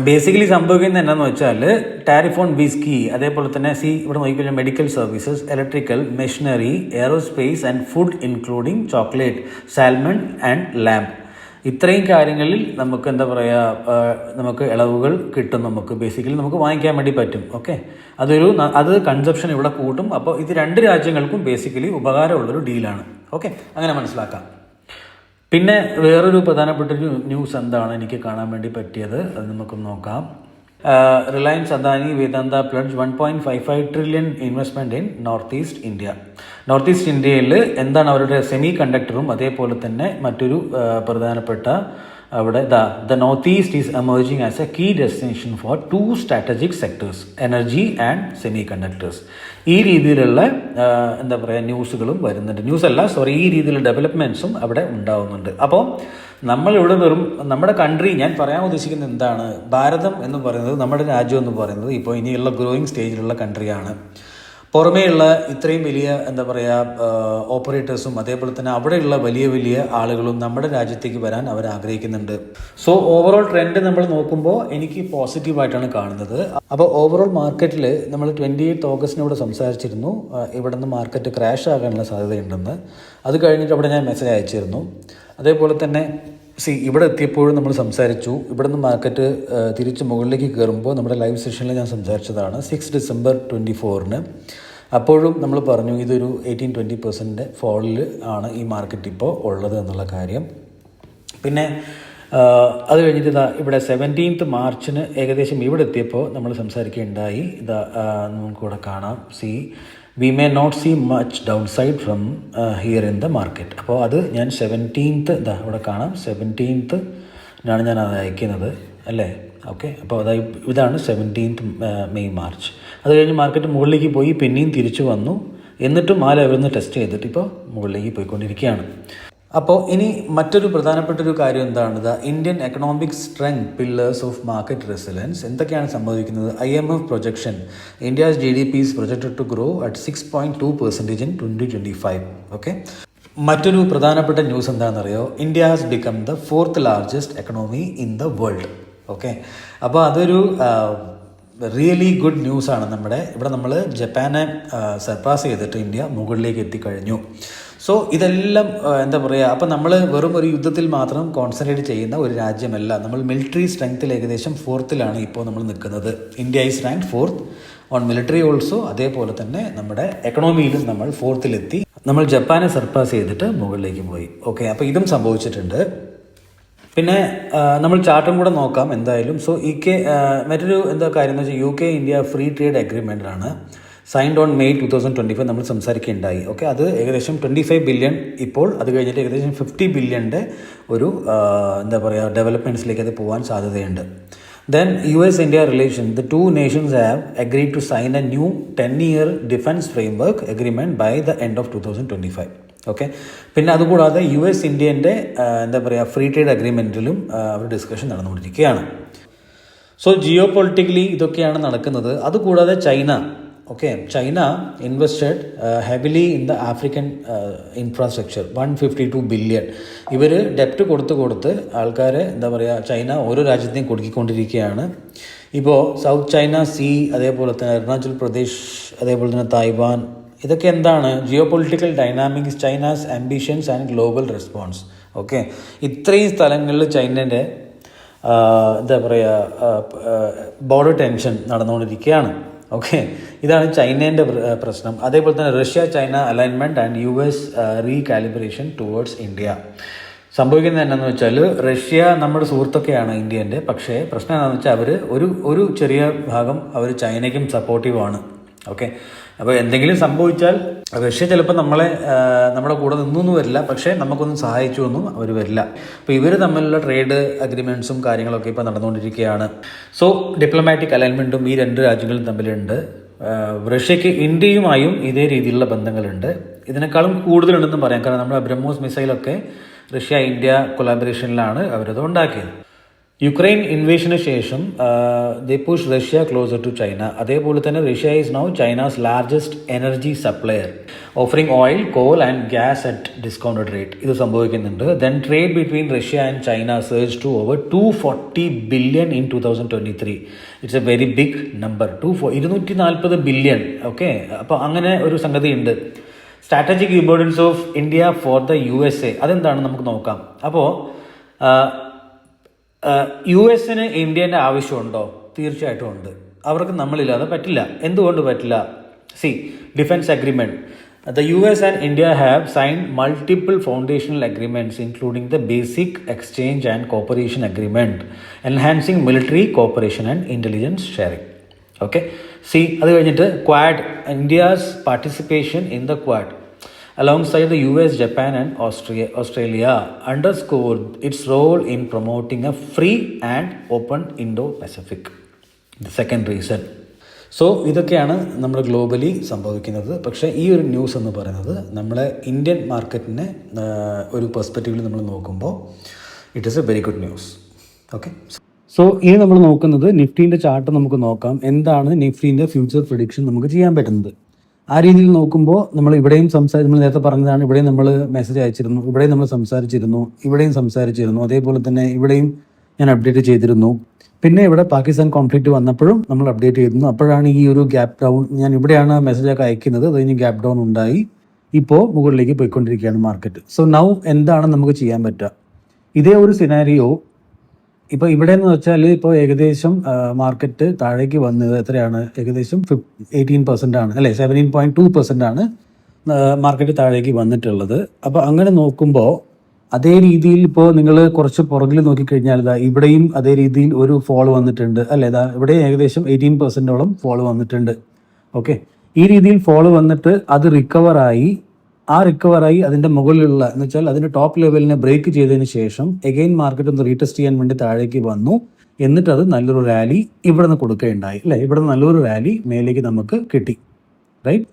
basically സംഭവിക്കുന്നത് എന്താണെന്ന് വെച്ചാൽ ടാരിഫ് ഓൺ വിസ്കി, അതേപോലെ തന്നെ ഇവിടെ നോക്കിക്കഴിഞ്ഞാൽ medical services, electrical, machinery, aerospace and food including chocolate, salmon and lamb, ഇത്രയും കാര്യങ്ങളിൽ നമുക്ക് നമുക്ക് ഇളവുകൾ കിട്ടും. നമുക്ക് വാങ്ങിക്കാൻ വേണ്ടി പറ്റും. ഓക്കെ, അത് കൺസപ്ഷൻ ഇവിടെ കൂട്ടും. അപ്പോൾ ഇത് രണ്ട് രാജ്യങ്ങൾക്കും ബേസിക്കലി ഉപകാരമുള്ളൊരു ഡീലാണ്. ഓക്കെ, അങ്ങനെ മനസ്സിലാക്കാം. പിന്നെ വേറൊരു പ്രധാനപ്പെട്ടൊരു ന്യൂസ് എന്താണ് എനിക്ക് കാണാൻ വേണ്ടി പറ്റിയത്, അത് നമുക്കൊന്ന് നോക്കാം. Reliance Adani Vedanta pledge 1.55 trillion investment in north east India. North east ഇന്ത്യയിൽ എന്താണ് അവരുടെ സെമി കണ്ടക്ടറും അതേപോലെ തന്നെ മറ്റൊരു പ്രധാനപ്പെട്ട അവിടെ the north east is emerging as a key destination for 2 strategic sectors, energy and semiconductors. ഈ രീതിയിലുള്ള ന്യൂസുകളും വരുന്നുണ്ട്. ഈ രീതിയിലുള്ള ഡെവലപ്മെൻറ്റ്സും അവിടെ ഉണ്ടാവുന്നുണ്ട്. അപ്പോൾ നമ്മളിവിടെ നമ്മുടെ കൺട്രി, ഞാൻ പറയാൻ ഉദ്ദേശിക്കുന്നത് എന്താണ്, ഭാരതം എന്ന് പറയുന്നത്, നമ്മുടെ രാജ്യം എന്ന് പറയുന്നത് ഇപ്പോൾ ഇനിയുള്ള ഗ്രോയിങ് സ്റ്റേജിലുള്ള കൺട്രിയാണ്. പുറമേയുള്ള ഇത്രയും വലിയ ഓപ്പറേറ്റേഴ്സും അതേപോലെ തന്നെ അവിടെയുള്ള വലിയ വലിയ ആളുകളും നമ്മുടെ രാജ്യത്തേക്ക് വരാൻ അവർ ആഗ്രഹിക്കുന്നുണ്ട്. സോ ഓവറോൾ ട്രെൻഡ് നമ്മൾ നോക്കുമ്പോൾ എനിക്ക് പോസിറ്റീവായിട്ടാണ് കാണുന്നത്. അപ്പോൾ ഓവറോൾ മാർക്കറ്റിൽ നമ്മൾ 28 ഓഗസ്റ്റിനോട് സംസാരിച്ചിരുന്നു ഇവിടെ നിന്ന് മാർക്കറ്റ് ക്രാഷ് ആകാനുള്ള സാധ്യതയുണ്ടെന്ന്. അത് കഴിഞ്ഞിട്ട് അവിടെ ഞാൻ മെസ്സേജ് അയച്ചിരുന്നു. അതേപോലെ തന്നെ ഇവിടെ എത്തിയപ്പോഴും നമ്മൾ സംസാരിച്ചു. ഇവിടെ നിന്ന് മാർക്കറ്റ് തിരിച്ച് മുകളിലേക്ക് കയറുമ്പോൾ നമ്മുടെ ലൈവ് സെഷനിൽ ഞാൻ സംസാരിച്ചതാണ് 6 ഡിസംബർ 2024. അപ്പോഴും നമ്മൾ പറഞ്ഞു ഇതൊരു 18-20% ഫോളിൽ ആണ് ഈ മാർക്കറ്റ് ഇപ്പോൾ ഉള്ളത് എന്നുള്ള കാര്യം. പിന്നെ അത് കഴിഞ്ഞിട്ട് ഇവിടെ 17th മാർച്ചിന് ഏകദേശം ഇവിടെ എത്തിയപ്പോൾ നമ്മൾ സംസാരിക്കുകയുണ്ടായി. നമുക്കിവിടെ കാണാം, we may not see much downside from here in the market. അപ്പോൾ അത് ഞാൻ 17th ഇവിടെ കാണാം, 17th ഞാൻ അത് അയക്കുന്നത് അല്ലേ. ഓക്കെ, അപ്പോൾ ഇതാണ് 17th മെയ് മാർച്ച്. അത് കഴിഞ്ഞ് മാർക്കറ്റ് മുകളിലേക്ക് പോയി പിന്നെയും തിരിച്ചു വന്നു. എന്നിട്ടും ആ ലെവലിൽ നിന്ന് ടെസ്റ്റ് ചെയ്തിട്ട് ഇപ്പോൾ മുകളിലേക്ക് പോയിക്കൊണ്ടിരിക്കുകയാണ്. അപ്പോൾ ഇനി മറ്റൊരു പ്രധാനപ്പെട്ട ഒരു കാര്യം എന്താണ്, Indian economic strength pillars of market resilience. എന്തൊക്കെയാണ് സംഭവിക്കുന്നത്? IMF projection, India's GDP is projected to grow at 6.2% in 2025. Okay, മറ്റൊരു പ്രധാനപ്പെട്ട ന്യൂസ് എന്താണെന്നറിയോ, India has become the 4th largest economy in the world. Okay, അപ്പോൾ അതൊരു റിയലി ഗുഡ് ന്യൂസാണ്. ഇവിടെ നമ്മൾ ജപ്പാനെ സർപ്പാസ് ചെയ്തിട്ട് ഇന്ത്യ മുകളിലേക്ക് എത്തിക്കഴിഞ്ഞു. സോ ഇതെല്ലാം അപ്പോൾ നമ്മൾ വെറും ഒരു യുദ്ധത്തിൽ മാത്രം കോൺസെൻട്രേറ്റ് ചെയ്യുന്ന ഒരു രാജ്യമല്ല. നമ്മൾ മിലിറ്ററി സ്ട്രെങ്ത്തിൽ ഏകദേശം 4th ഇപ്പോൾ നമ്മൾ നിൽക്കുന്നത്. India is rank 4th. On military also. അതേപോലെ തന്നെ നമ്മുടെ എക്കണോമിയിലും നമ്മൾ 4th നമ്മൾ ജപ്പാനെ സർപ്പാസ് ചെയ്തിട്ട് മുകളിലേക്ക് പോയി. ഓക്കെ, അപ്പോൾ ഇതും സംഭവിച്ചിട്ടുണ്ട്. പിന്നെ നമ്മൾ ചാർട്ടും കൂടെ നോക്കാം എന്തായാലും. സോ മറ്റൊരു കാര്യം എന്ന് വെച്ചാൽ UK ഇന്ത്യ ഫ്രീ ട്രേഡ് അഗ്രിമെൻ്റാണ് സൈൻഡ് ഓൺ May 2025 നമ്മൾ സംസാരിക്കുകയുണ്ടായി. ഓക്കെ, അത് ഏകദേശം 25 ബില്യൺ ഇപ്പോൾ, അത് കഴിഞ്ഞിട്ട് ഏകദേശം 50 ബില്യൻ്റെ ഒരു ഡെവലപ്മെൻറ്റ്സിലേക്ക് അത് പോകാൻ സാധ്യതയുണ്ട്. Then US-India relation, the two nations have agreed to sign a new 10-year defense framework agreement by the end of 2025. Okay, പിന്നെ അതുകൂടാതെ US-Indiaൻ്റെ ഫ്രീ ട്രേഡ് അഗ്രിമെൻറ്റിലും അവർ ഡിസ്കഷൻ നടന്നുകൊണ്ടിരിക്കുകയാണ്. സോ ജിയോ പൊളിറ്റിക്കലി ഇതൊക്കെയാണ് നടക്കുന്നത്. അതുകൂടാതെ China invested heavily in the African infrastructure 152 billion. ഇവർ ഡെപ്റ്റ് കൊടുത്ത് ആൾക്കാരെ ചൈന ഓരോ രാജ്യത്തെയും കൊടുക്കിക്കൊണ്ടിരിക്കുകയാണ്. ഇപ്പോൾ സൗത്ത് ചൈന സീ, അതേപോലെ തന്നെ അരുണാചൽ പ്രദേശ്, അതേപോലെ തന്നെ തായ്വാൻ, ഇതൊക്കെ എന്താണ് geo political dynamics, China's ambitions and global response. Okay, ഇത്രയും സ്ഥലങ്ങളിൽ ചൈനയുടെ ബോർഡർ ടെൻഷൻ നടന്നുകൊണ്ടിരിക്കുകയാണ്. ഓക്കെ, ഇതാണ് ചൈനേൻ്റെ പ്രശ്നം. അതേപോലെ തന്നെ Russia China alignment and US recalibration towards India. സംഭവിക്കുന്നത് എന്താണെന്ന് വെച്ചാൽ റഷ്യ നമ്മുടെ സുഹൃത്തൊക്കെയാണ് ഇന്ത്യൻ്റെ, പക്ഷേ പ്രശ്നം എന്താണെന്ന് വെച്ചാൽ അവർ ഒരു ചെറിയ ഭാഗം അവർ ചൈനയ്ക്കും സപ്പോർട്ടീവാണ്. ഓക്കെ, അപ്പോൾ എന്തെങ്കിലും സംഭവിച്ചാൽ റഷ്യ ചിലപ്പോൾ നമ്മുടെ കൂടെ നിന്നൊന്നും വരില്ല, പക്ഷേ നമുക്കൊന്നും സഹായിച്ചു ഒന്നും അവർ വരില്ല. അപ്പോൾ ഇവർ തമ്മിലുള്ള ട്രേഡ് അഗ്രിമെൻറ്റ്സും കാര്യങ്ങളൊക്കെ ഇപ്പോൾ നടന്നുകൊണ്ടിരിക്കുകയാണ്. സോ ഡിപ്ലോമാറ്റിക് അലൈൻമെൻറ്റും ഈ രണ്ട് രാജ്യങ്ങളും തമ്മിലുണ്ട്. റഷ്യക്ക് ഇന്ത്യയുമായും ഇതേ രീതിയിലുള്ള ബന്ധങ്ങളുണ്ട്. ഇതിനേക്കാളും കൂടുതലുണ്ടെന്ന് പറയാം, കാരണം നമ്മുടെ ബ്രഹ്മോസ് മിസൈലൊക്കെ റഷ്യ ഇന്ത്യ കൊളാബറേഷനിലാണ് അവരത് ഉണ്ടാക്കിയത്. യുക്രൈൻ ഇൻവേഷന് ശേഷം they push Russia closer to China. അതേപോലെ തന്നെ Russia is now China's largest energy supplier, offering oil, coal and gas at discounted rate. ഇത് സംഭവിക്കുന്നുണ്ട്. Then trade between Russia and China surge to over 240 billion in 2023. It's a very big number. 240 billion. Okay, അപ്പോൾ അങ്ങനെ ഒരു സംഗതിയുണ്ട്. Strategic importance of India for the USA, അതെന്താണ് നമുക്ക് നോക്കാം. അപ്പോൾ US-ന് ഇന്ത്യൻ്റെ ആവശ്യമുണ്ടോ? തീർച്ചയായിട്ടും ഉണ്ട്. അവർക്ക് നമ്മളില്ലാതെ പറ്റില്ല. എന്തുകൊണ്ട് പറ്റില്ല? Defence agreement. The US and India have signed multiple foundational agreements, including the Basic Exchange and Cooperation Agreement, enhancing military cooperation and intelligence sharing. Okay, അത് കഴിഞ്ഞിട്ട് quad, India's participation in the Quad alongside the US, Japan and Australia underscored its role in promoting a free and open Indo-Pacific. The second reason. So ഇതൊക്കെയാണ് നമ്മുടെ ഗ്ലോബലി സംഭവിക്കുന്നത്. പക്ഷേ ഈ ഒരു ന്യൂസ് എന്ന് പറയുന്നത് നമ്മളെ ഇന്ത്യൻ മാർക്കറ്റിനെ ഒരു പെർസ്പെക്റ്റീവിൽ നമ്മൾ നോക്കുമ്പോൾ it is A very good news. Okay, so ഇനി നമ്മൾ നോക്കുന്നത് നിഫ്റ്റീൻ്റെ ചാർട്ട് നമുക്ക് നോക്കാം. എന്താണ് നിഫ്റ്റീൻ്റെ ഫ്യൂച്ചർ പ്രെഡിക്ഷൻ നമുക്ക് ചെയ്യാൻ പറ്റുന്നത്? ആ രീതിയിൽ നോക്കുമ്പോൾ നമ്മൾ നേരത്തെ പറഞ്ഞതാണ്, ഇവിടെയും നമ്മൾ മെസ്സേജ് അയച്ചിരുന്നു, ഇവിടെയും നമ്മൾ സംസാരിച്ചിരുന്നു, അതേപോലെ തന്നെ ഇവിടെയും ഞാൻ അപ്ഡേറ്റ് ചെയ്തിരുന്നു. പിന്നെ ഇവിടെ പാകിസ്ഥാൻ കോൺഫ്ലിക്റ്റ് വന്നപ്പോഴും നമ്മൾ അപ്ഡേറ്റ് ചെയ്തിരുന്നു. അപ്പോഴാണ് ഈ ഒരു ഗ്യാപ്പ് ഡൗൺ, ഞാൻ ഇവിടെയാണ് മെസ്സേജൊക്കെ അയക്കുന്നത്, അത് കഴിഞ്ഞ് ഗ്യാപ്പ് ഡൗൺ ഉണ്ടായി, ഇപ്പോൾ മുകളിലേക്ക് പോയിക്കൊണ്ടിരിക്കുകയാണ് മാർക്കറ്റ്. സോ നൗ എന്താണ് നമുക്ക് ചെയ്യാൻ പറ്റുക? ഇതേ ഒരു സിനാരിയോ ഇപ്പോൾ ഇവിടെ എന്ന് വെച്ചാൽ ഇപ്പോൾ ഏകദേശം മാർക്കറ്റ് താഴേക്ക് വന്നത് എത്രയാണ്? ഏകദേശം 18% ആണ്, അല്ലേ? 17.2% ആണ് മാർക്കറ്റ് താഴേക്ക് വന്നിട്ടുള്ളത്. അപ്പോൾ അങ്ങനെ നോക്കുമ്പോൾ അതേ രീതിയിൽ ഇപ്പോൾ നിങ്ങൾ കുറച്ച് പുറകിൽ നോക്കിക്കഴിഞ്ഞാൽ ഇവിടെയും അതേ രീതിയിൽ ഒരു ഫോൾ വന്നിട്ടുണ്ട്, അല്ലേ? ഇവിടെ ഏകദേശം 18%ഓളം ഫോൾ വന്നിട്ടുണ്ട്. ഓക്കെ, ഈ രീതിയിൽ ഫോൾ വന്നിട്ട് അത് റിക്കവറായി അതിൻ്റെ മുകളിലുള്ള എന്ന് വെച്ചാൽ അതിൻ്റെ ടോപ്പ് ലെവലിനെ ബ്രേക്ക് ചെയ്തതിന് ശേഷം എഗെയിൻ മാർക്കറ്റ് ഒന്ന് റീടെസ്റ്റ് ചെയ്യാൻ വേണ്ടി താഴേക്ക് വന്നു. എന്നിട്ട് അത് നല്ലൊരു റാലി ഇവിടെ നിന്ന് കൊടുക്കുകയുണ്ടായി, അല്ലേ? ഇവിടെ നിന്ന് നല്ലൊരു റാലി മേലേക്ക് നമുക്ക് കിട്ടി, റൈറ്റ്?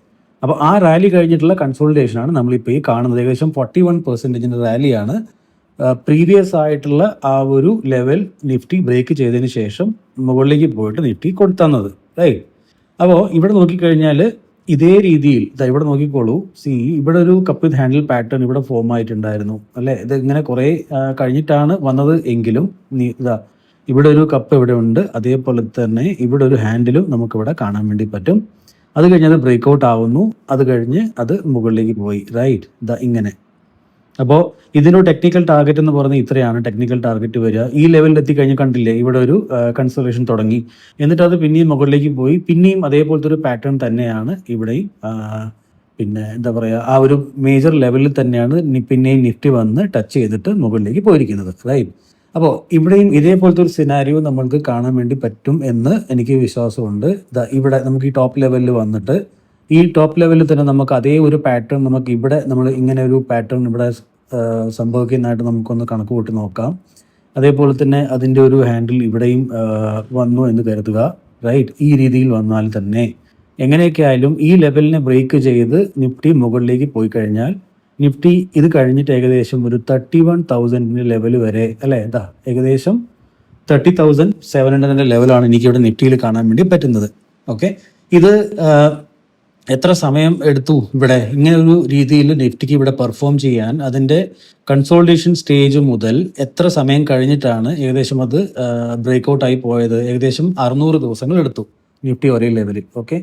അപ്പോൾ ആ റാലി കഴിഞ്ഞിട്ടുള്ള കൺസോളിഡേഷനാണ് നമ്മളിപ്പോൾ ഈ കാണുന്നത്. ഏകദേശം 41% റാലിയാണ് പ്രീവിയസ് ആയിട്ടുള്ള ആ ഒരു ലെവൽ നിഫ്റ്റി ബ്രേക്ക് ചെയ്തതിന് ശേഷം മുകളിലേക്ക് പോയിട്ട് നിഫ്റ്റി കൊടുത്തന്നത്, റൈറ്റ്? അപ്പോൾ ഇവിടെ നോക്കിക്കഴിഞ്ഞാൽ ഇതേ രീതിയിൽ ഇവിടെ നോക്കിക്കോളൂ. ഇവിടെ ഒരു കപ്പ് വിത്ത് ഹാൻഡിൽ പാറ്റേൺ ഇവിടെ ഫോം ആയിട്ടുണ്ടായിരുന്നു, അല്ലേ? ഇത് ഇങ്ങനെ കുറേ കഴിഞ്ഞിട്ടാണ് വന്നത് എങ്കിലും ഇവിടെ ഒരു കപ്പ് ഇവിടെ ഉണ്ട്. അതേപോലെ തന്നെ ഇവിടെ ഒരു ഹാൻഡിലും നമുക്കിവിടെ കാണാൻ വേണ്ടി പറ്റും. അത് കഴിഞ്ഞ് അത് ബ്രേക്ക് ഔട്ട് ആവുന്നു, അത് കഴിഞ്ഞ് അത് മുകളിലേക്ക് പോയി, റൈറ്റ്? ഇങ്ങനെ അപ്പോൾ ഇതിൻ്റെ ടെക്നിക്കൽ ടാർഗറ്റ് എന്ന് പറയുന്നത് ഇത്രയാണ് ടെക്നിക്കൽ ടാർഗറ്റ് വരിക. ഈ ലെവലിൽ എത്തിക്കഴിഞ്ഞ് കണ്ടില്ലേ, ഇവിടെ ഒരു കൺസോലേഷൻ തുടങ്ങി, എന്നിട്ട് അത് പിന്നെയും മുകളിലേക്ക് പോയി, പിന്നെയും അതേപോലത്തെ ഒരു പാറ്റേൺ തന്നെയാണ് ഇവിടെയും. പിന്നെ എന്താ പറയുക, ആ ഒരു മേജർ ലെവലിൽ തന്നെയാണ് പിന്നെയും നിഫ്റ്റി വന്ന് ടച്ച് ചെയ്തിട്ട് മുകളിലേക്ക് പോയിരിക്കുന്നത്, റൈറ്റ്. അപ്പോൾ ഇവിടെയും ഇതേപോലത്തെ ഒരു സിനാരിയോ നമ്മൾക്ക് കാണാൻ വേണ്ടി പറ്റും എന്ന് എനിക്ക് വിശ്വാസമുണ്ട്. ഇവിടെ നമുക്ക് ഈ ടോപ്പ് ലെവലിൽ വന്നിട്ട് ഈ ടോപ്പ് ലെവലിൽ തന്നെ നമുക്ക് അതേ ഒരു പാറ്റേൺ നമുക്ക് ഇവിടെ നമ്മൾ ഇങ്ങനെ ഒരു പാറ്റേൺ ഇവിടെ സംഭവിക്കുന്നതായിട്ട് നമുക്കൊന്ന് കണക്ക് കൂട്ടി നോക്കാം. അതേപോലെ തന്നെ അതിൻ്റെ ഒരു ഹാൻഡിൽ ഇവിടെയും വന്നു എന്ന് കരുതുക, റൈറ്റ്. ഈ രീതിയിൽ വന്നാൽ തന്നെ എങ്ങനെയൊക്കെ ആയാലും ഈ ലെവലിനെ ബ്രേക്ക് ചെയ്ത് നിഫ്റ്റി മുകളിലേക്ക് പോയി കഴിഞ്ഞാൽ നിഫ്റ്റി ഇത് കഴിഞ്ഞിട്ട് ഏകദേശം ഒരു 31,000 ലെവൽ വരെ, അല്ലേ, എന്താ ഏകദേശം 30,700 ലെവലാണ് എനിക്കിവിടെ നിഫ്റ്റിയിൽ കാണാൻ വേണ്ടി പറ്റുന്നത്. ഓക്കെ, ഇത് എത്ര സമയം എടുത്തു ഇവിടെ ഇങ്ങനെ ഒരു രീതിയിൽ നിഫ്റ്റിക്ക് ഇവിടെ പെർഫോം ചെയ്യാൻ? അതിൻ്റെ കൺസോൾട്ടേഷൻ സ്റ്റേജ് മുതൽ എത്ര സമയം കഴിഞ്ഞിട്ടാണ് ഏകദേശം അത് ബ്രേക്കൗട്ടായി പോയത്? ഏകദേശം 600 ദിവസങ്ങൾ എടുത്തു നിഫ്റ്റി ഒരേ ലെവലിൽ. ഓക്കെ,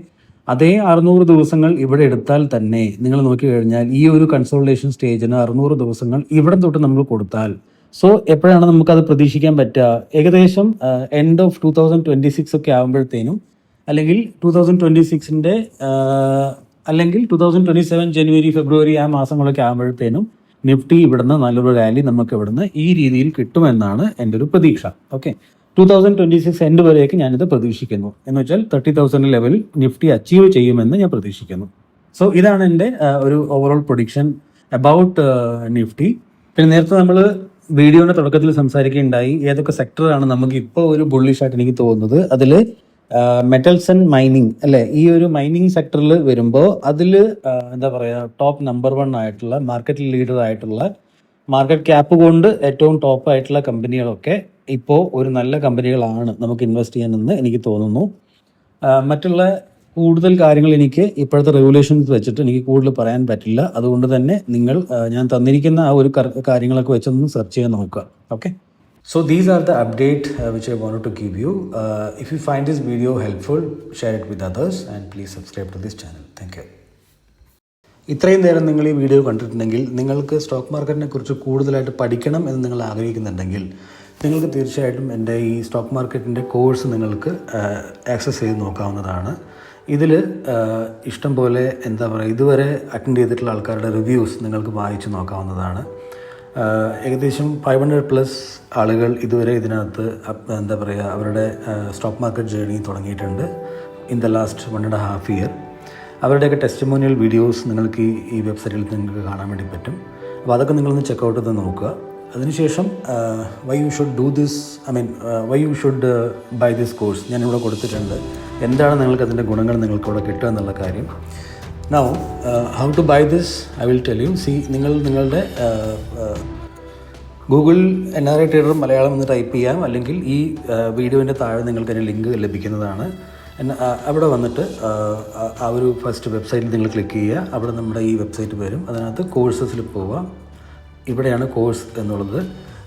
അതേ 600 ദിവസങ്ങൾ ഇവിടെ എടുത്താൽ തന്നെ നിങ്ങൾ നോക്കിക്കഴിഞ്ഞാൽ ഈ ഒരു കൺസോൾട്ടേഷൻ സ്റ്റേജിന് 600 ദിവസങ്ങൾ ഇവിടെ തൊട്ട് നമ്മൾ കൊടുത്താൽ, സോ എപ്പോഴാണ് നമുക്കത് പ്രതീക്ഷിക്കാൻ പറ്റുക? ഏകദേശം എൻഡ് ഓഫ് 2026 ഒക്കെ ആകുമ്പോഴത്തേനും, അല്ലെങ്കിൽ 2026 അല്ലെങ്കിൽ 2027 ജനുവരി ഫെബ്രുവരി ആ മാസങ്ങളൊക്കെ ആകുമ്പോഴത്തേനും നിഫ്റ്റി ഇവിടുന്ന് നല്ലൊരു റാലി നമുക്ക് ഇവിടുന്ന് ഈ രീതിയിൽ കിട്ടുമെന്നാണ് എൻ്റെ ഒരു പ്രതീക്ഷ. ഓക്കെ, 2026 എൻഡ് വരെയൊക്കെ ഞാനിത് പ്രതീക്ഷിക്കുന്നു. എന്ന് വെച്ചാൽ 30,000 ലെവൽ നിഫ്റ്റി അച്ചീവ് ചെയ്യുമെന്ന് ഞാൻ പ്രതീക്ഷിക്കുന്നു. സോ ഇതാണ് എൻ്റെ ഒരു ഓവറോൾ പ്രൊഡിക്ഷൻ അബൌട്ട് നിഫ്റ്റി. പിന്നെ നേരത്തെ നമ്മൾ വീഡിയോയുടെ തുടക്കത്തിൽ സംസാരിക്കുകയുണ്ടായി ഏതൊക്കെ സെക്ടറാണ് നമുക്ക് ഇപ്പോൾ ഒരു ബുള്ളിഷായിട്ട് എനിക്ക് തോന്നുന്നത്. അതിൽ മെറ്റൽസ് ആൻഡ് മൈനിങ്, അല്ലേ, ഈ ഒരു മൈനിങ് സെക്ടറിൽ വരുമ്പോൾ അതിൽ എന്താ പറയുക, ടോപ്പ് നമ്പർ 1 ആയിട്ടുള്ള മാർക്കറ്റ് ലീഡർ ആയിട്ടുള്ള മാർക്കറ്റ് ക്യാപ്പ് കൊണ്ട് ഏറ്റവും ടോപ്പ് ആയിട്ടുള്ള കമ്പനികളൊക്കെ ഇപ്പോൾ ഒരു നല്ല കമ്പനികളാണ് നമുക്ക് ഇൻവെസ്റ്റ് ചെയ്യാനെന്ന് എനിക്ക് തോന്നുന്നു. മറ്റുള്ള കൂടുതൽ കാര്യങ്ങൾ എനിക്ക് ഇപ്പോഴത്തെ റെഗുലേഷൻസ് വെച്ചിട്ട് എനിക്ക് കൂടുതൽ പറയാൻ പറ്റില്ല. അതുകൊണ്ട് തന്നെ നിങ്ങൾ ഞാൻ തന്നിരിക്കുന്ന ആ ഒരു കാര്യങ്ങളൊക്കെ വെച്ചൊന്ന് സെർച്ച് ചെയ്യാൻ നോക്കുക. Okay, so these are the update which I wanted to give you. If you find this video helpful, share it with others and please subscribe to this channel. Thank you. ഇത്രയും നേരം നിങ്ങൾ ഈ വീഡിയോ കണ്ടിട്ടുണ്ടെങ്കിൽ നിങ്ങൾക്ക് സ്റ്റോക്ക് മാർക്കറ്റിനെ കുറിച്ച് കൂടുതലായിട്ട് പഠിക്കണം എന്ന് നിങ്ങൾ ആഗ്രഹിക്കുന്നുണ്ടെങ്കിൽ നിങ്ങൾക്ക് തീർച്ചയായിട്ടും എൻ്റെ ഈ സ്റ്റോക്ക് മാർക്കറ്റിൻ്റെ കോഴ്സ് നിങ്ങൾക്ക് ആക്സസ് ചെയ്ത് നോക്കാവുന്നതാണ്. ഇതിൽ ഇഷ്ടം പോലെ എന്താ പറയുക, ഇതുവരെ അറ്റൻഡ് ചെയ്തിട്ടുള്ള ആൾക്കാരുടെ റിവ്യൂസ് നിങ്ങൾക്ക് വായിച്ച് നോക്കാവുന്നതാണ്. ഏകദേശം 500+ ആളുകൾ ഇതുവരെ ഇതിനകത്ത് എന്താ പറയുക അവരുടെ സ്റ്റോക്ക് മാർക്കറ്റ് ജേർണി തുടങ്ങിയിട്ടുണ്ട് ഇൻ ദ ലാസ്റ്റ് 1.5 ഇയർ. അവരുടെയൊക്കെ ടെസ്റ്റിമോണിയൽ വീഡിയോസ് നിങ്ങൾക്ക് ഈ വെബ്സൈറ്റിൽ നിങ്ങൾക്ക് കാണാൻ വേണ്ടി പറ്റും. അപ്പോൾ അതൊക്കെ നിങ്ങളൊന്ന് ചെക്കൗട്ട് ചെയ്ത് നോക്കുക. അതിനുശേഷം why you should do this, why you should buy this course ഞാനിവിടെ കൊടുത്തിട്ടുണ്ട്. എന്താണ് നിങ്ങൾക്ക് അതിൻ്റെ ഗുണങ്ങൾ നിങ്ങൾക്കിവിടെ കിട്ടുക എന്നുള്ള കാര്യം. Now, how to buy this, I will tell you. See, നിങ്ങളുടെ ഗൂഗിൾ NRI ട്രേഡർ മലയാളം എന്ന് ടൈപ്പ് ചെയ്യാം, അല്ലെങ്കിൽ ഈ വീഡിയോൻ്റെ താഴെ നിങ്ങൾക്ക് അതിൻ്റെ ലിങ്ക് ലഭിക്കുന്നതാണ്. അവിടെ വന്നിട്ട് ആ ഒരു ഫസ്റ്റ് വെബ്സൈറ്റിൽ നിങ്ങൾ ക്ലിക്ക് ചെയ്യുക. അവിടെ നമ്മുടെ ഈ വെബ്സൈറ്റ് വരും. അതിനകത്ത് കോഴ്സസിൽ പോവുക. ഇവിടെയാണ് കോഴ്സ് എന്നുള്ളത്.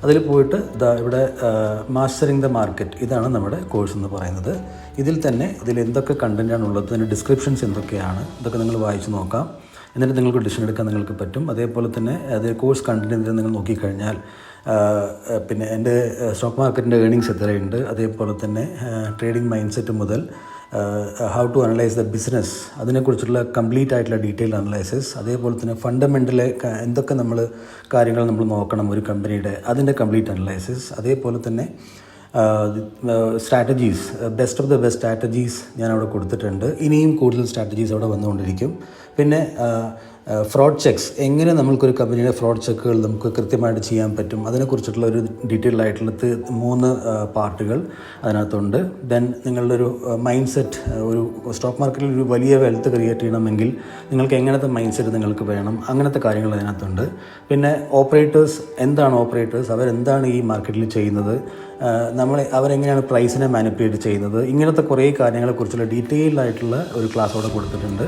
അതിൽ പോയിട്ട് ഇവിടെ മാസ്റ്ററിങ് ദ മാർക്കറ്റ്, ഇതാണ് നമ്മുടെ കോഴ്സ് എന്ന് പറയുന്നത്. ഇതിൽ തന്നെ ഇതിൽ എന്തൊക്കെ കണ്ടൻറ്റാണ് ഉള്ളത്, അതിൻ്റെ ഡിസ്ക്രിപ്ഷൻസ് എന്തൊക്കെയാണ്, ഇതൊക്കെ നിങ്ങൾ വായിച്ച് നോക്കാം. എന്നിട്ട് നിങ്ങൾക്ക് ഡിസിഷൻ എടുക്കാൻ നിങ്ങൾക്ക് പറ്റും. അതേപോലെ തന്നെ അത് കോഴ്സ് കണ്ടൻറ്റ് നിങ്ങൾ നോക്കിക്കഴിഞ്ഞാൽ പിന്നെ എൻ്റെ സ്റ്റോക്ക് മാർക്കറ്റിൻ്റെ ഏർണിങ്സ് എത്രയുണ്ട്, അതേപോലെ തന്നെ ട്രേഡിംഗ് മൈൻഡ് സെറ്റ് മുതൽ how to analyse the business, അതിനെക്കുറിച്ചുള്ള കംപ്ലീറ്റ് ആയിട്ടുള്ള ഡീറ്റെയിൽ അനലൈസിസ്, അതേപോലെ തന്നെ ഫണ്ടമെൻ്റലെ എന്തൊക്കെ കാര്യങ്ങൾ നമ്മൾ നോക്കണം ഒരു കമ്പനിയുടെ, അതിൻ്റെ കംപ്ലീറ്റ് അനലൈസിസ്, അതേപോലെ തന്നെ strategies, best of the best strategies ഞാൻ അവിടെ കൊടുത്തിട്ടുണ്ട്. ഇനിയും കൂടുതൽ സ്ട്രാറ്റജീസ് അവിടെ വന്നുകൊണ്ടിരിക്കും. പിന്നെ ഫ്രോഡ് ചെക്സ്, എങ്ങനെ നമ്മൾക്കൊരു കമ്പനിയുടെ ഫ്രോഡ് ചെക്കുകൾ നമുക്ക് കൃത്യമായിട്ട് ചെയ്യാൻ പറ്റും, അതിനെക്കുറിച്ചിട്ടുള്ള ഒരു ഡീറ്റെയിൽ ആയിട്ടുള്ള 3 പാർട്ടുകൾ അതിനകത്തുണ്ട്. ദെൻ നിങ്ങളുടെ ഒരു മൈൻഡ് സെറ്റ്, ഒരു സ്റ്റോക്ക് മാർക്കറ്റിൽ ഒരു വലിയ വെൽത്ത് ക്രിയേറ്റ് ചെയ്യണമെങ്കിൽ നിങ്ങൾക്ക് എങ്ങനത്തെ മൈൻഡ് സെറ്റ് നിങ്ങൾക്ക് വേണം, അങ്ങനത്തെ കാര്യങ്ങൾ അതിനകത്തുണ്ട്. പിന്നെ ഓപ്പറേറ്റേഴ്സ്, എന്താണ് ഓപ്പറേറ്റേഴ്സ്, അവരെന്താണ് ഈ മാർക്കറ്റിൽ ചെയ്യുന്നത്, അവരെങ്ങനെയാണ് പ്രൈസിനെ മാനിപ്പുലേറ്റ് ചെയ്യുന്നത്, ഇങ്ങനത്തെ കുറേ കാര്യങ്ങളെക്കുറിച്ചുള്ള ഡീറ്റെയിൽഡ് ആയിട്ടുള്ള ഒരു ക്ലാസ് അവിടെ കൊടുത്തിട്ടുണ്ട്.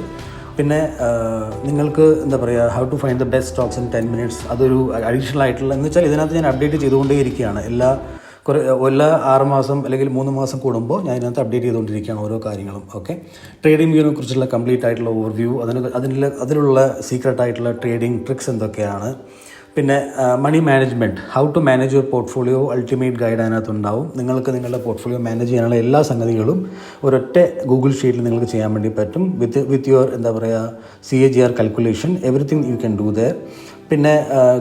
പിന്നെ നിങ്ങൾക്ക് എന്താ പറയുക, how to find the best stocks in 10 minutes, അതൊരു അഡീഷണൽ ആയിട്ടുള്ള, എന്ന് വെച്ചാൽ ഇതിനകത്ത് ഞാൻ അപ്ഡേറ്റ് ചെയ്തുകൊണ്ടേയിരിക്കുകയാണ്. എല്ലാ 6 മാസം അല്ലെങ്കിൽ 3 മാസം കൂടുമ്പോൾ ഞാൻ ഇതിനകത്ത് അപ്ഡേറ്റ് ചെയ്തുകൊണ്ടിരിക്കുകയാണ് ഓരോ കാര്യങ്ങളും. ഓക്കെ, ട്രേഡിംഗ് വ്യൂവിനെ കുറിച്ചുള്ള കംപ്ലീറ്റ് ആയിട്ടുള്ള ഓവർവ്യൂ, അതിലുള്ള സീക്രട്ട് ആയിട്ടുള്ള ട്രേഡിംഗ് ട്രിക്സ് എന്തൊക്കെയാണ്, പിന്നെ money management, how to manage your portfolio ultimate guide അതിനകത്തുണ്ടാവും. നിങ്ങൾക്ക് നിങ്ങളുടെ പോർട്ട്ഫോളിയോ മാനേജ് ചെയ്യാനുള്ള എല്ലാ സംഗതികളും ഒരൊറ്റ ഗൂഗിൾ ഷീറ്റിൽ നിങ്ങൾക്ക് ചെയ്യാൻ വേണ്ടി പറ്റും. വിത്ത് യുവർ എന്താ പറയുക CAGR calculation, everything you can do there. പിന്നെ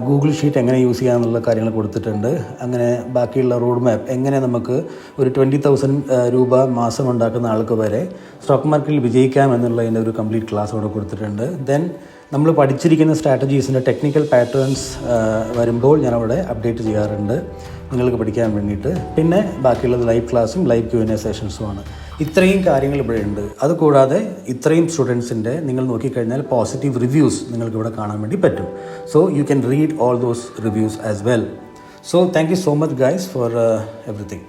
ഗൂഗിൾ ഷീറ്റ് എങ്ങനെ യൂസ് ചെയ്യാമെന്നുള്ള കാര്യങ്ങൾ കൊടുത്തിട്ടുണ്ട്. അങ്ങനെ ബാക്കിയുള്ള റോഡ് മാപ്പ്, എങ്ങനെ നമുക്ക് ഒരു 20,000 രൂപ മാസം ഉണ്ടാക്കുന്ന ആൾക്ക് വരെ സ്റ്റോക്ക് മാർക്കറ്റിൽ വിജയിക്കാം എന്നുള്ളതിൻ്റെ ഒരു കംപ്ലീറ്റ് ക്ലാസ് അവിടെ കൊടുത്തിട്ടുണ്ട്. ദെൻ നമ്മൾ പഠിച്ചിരിക്കുന്ന സ്ട്രാറ്റജീസിൻ്റെ ടെക്നിക്കൽ പാറ്റേൺസ് വരുമ്പോൾ ഞാനവിടെ അപ്ഡേറ്റ് ചെയ്യാറുണ്ട് നിങ്ങൾക്ക് പഠിക്കാൻ വേണ്ടിയിട്ട്. പിന്നെ ബാക്കിയുള്ളത് ലൈവ് ക്ലാസ്സും ലൈവ് Q&A സെഷൻസുമാണ്. ഇത്രയും കാര്യങ്ങൾ ഇവിടെ ഉണ്ട്. അതുകൂടാതെ ഇത്രയും സ്റ്റുഡൻസിൻ്റെ നിങ്ങൾ നോക്കിക്കഴിഞ്ഞാൽ പോസിറ്റീവ് റിവ്യൂസ് നിങ്ങൾക്ക് ഇവിടെ കാണാൻ വേണ്ടി പറ്റും. So you can read all those reviews as well. So thank you so much guys four everything.